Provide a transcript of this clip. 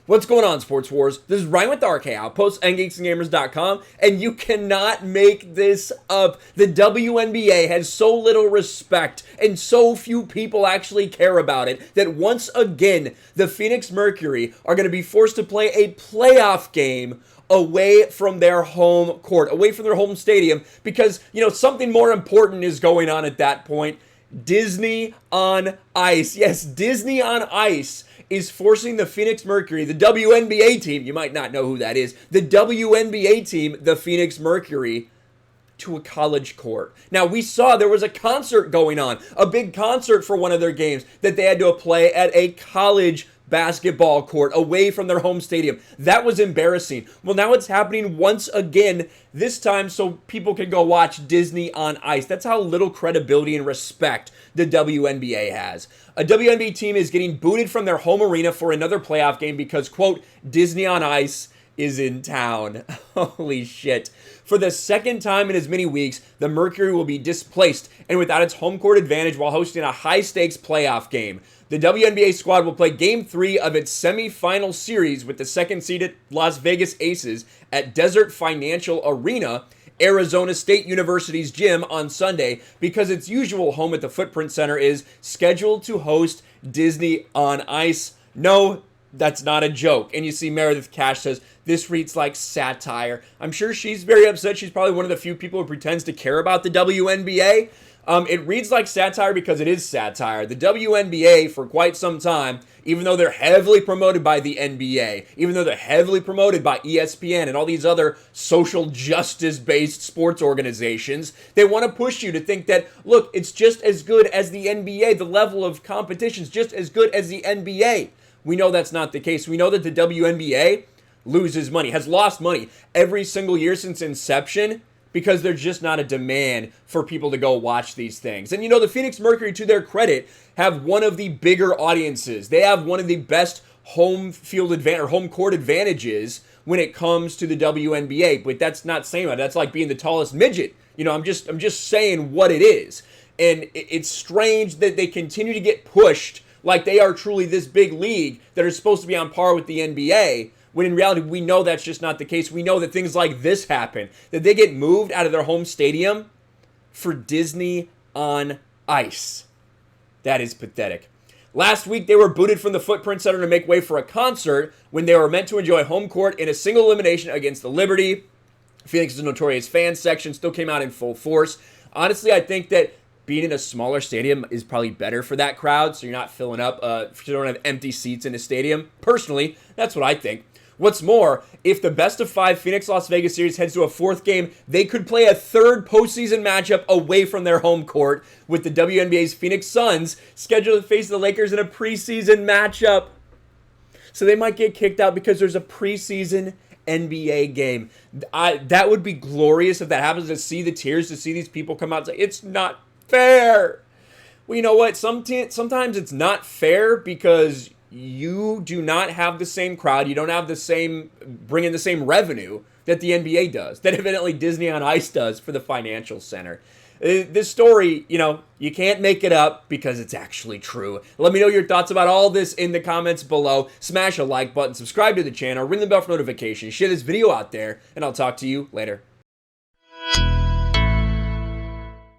What's going on, Sports Wars? This is Ryan with the RK Outpost and GeeksGamers.com, and you cannot make this up. The WNBA has so little respect, and so few people actually care about it, that once again, the Phoenix Mercury are going to be forced to play a playoff game away from their home court, away from their home stadium, because, something more important is going on at that point. Disney on Ice. Yes, Disney on Ice is forcing the Phoenix Mercury, the WNBA team, you might not know who that is, the WNBA team, the Phoenix Mercury, to a college court. Now, we saw there was a concert going on, a big concert for one of their games that they had to play at a college basketball court away from their home stadium. That was embarrassing. Well, now it's happening once again, this time so people can go watch Disney on Ice. That's how little credibility and respect the WNBA has. A WNBA team is getting booted from their home arena for another playoff game because, quote, Disney on Ice is in town. Holy shit. For the second time in as many weeks, the Mercury will be displaced and without its home court advantage while hosting a high-stakes playoff game. The WNBA squad will play Game 3 of its semifinal series with the second-seeded Las Vegas Aces at Desert Financial Arena, Arizona State University's gym, on Sunday because its usual home at the Footprint Center is scheduled to host Disney on Ice. No, that's not a joke. And you see Meredith Cash says, this reads like satire. I'm sure she's very upset. She's probably one of the few people who pretends to care about the WNBA. It reads like satire because it is satire. The WNBA, for quite some time, even though they're heavily promoted by the NBA, even though they're heavily promoted by ESPN and all these other social justice-based sports organizations, they want to push you to think that, look, it's just as good as the NBA. The level of competition is just as good as the NBA. We know that's not the case. We know that the WNBA loses money, has lost money every single year since inception, because there's just not a demand for people to go watch these things. And the Phoenix Mercury, to their credit, have one of the bigger audiences. They have one of the best home field advantage or home court advantages when it comes to the WNBA. But that's not saying that. That's like being the tallest midget. I'm just saying what it is. And it's strange that they continue to get pushed like they are truly this big league that are supposed to be on par with the NBA, when in reality, we know that's just not the case. We know that things like this happen, that they get moved out of their home stadium for Disney on Ice. That is pathetic. Last week, they were booted from the Footprint Center to make way for a concert when they were meant to enjoy home court in a single elimination against the Liberty. Phoenix's notorious fan section still came out in full force. Honestly, I think that being in a smaller stadium is probably better for that crowd, so you're not filling up, you don't have empty seats in a stadium. Personally, that's what I think. What's more, if the best of 5 Phoenix-Las Vegas series heads to a 4th game, they could play a 3rd postseason matchup away from their home court, with the WNBA's Phoenix Suns scheduled to face the Lakers in a preseason matchup. So they might get kicked out because there's a preseason NBA game. That would be glorious if that happens, to see the tears, to see these people come out and say, it's not fair. Well, you know what? Sometimes it's not fair because you do not have the same crowd. You don't have bring in the same revenue that the NBA does, that evidently Disney on Ice does for the financial center. This story, you can't make it up because it's actually true. Let me know your thoughts about all this in the comments below. Smash a like button, subscribe to the channel, ring the bell for notifications, share this video out there, and I'll talk to you later.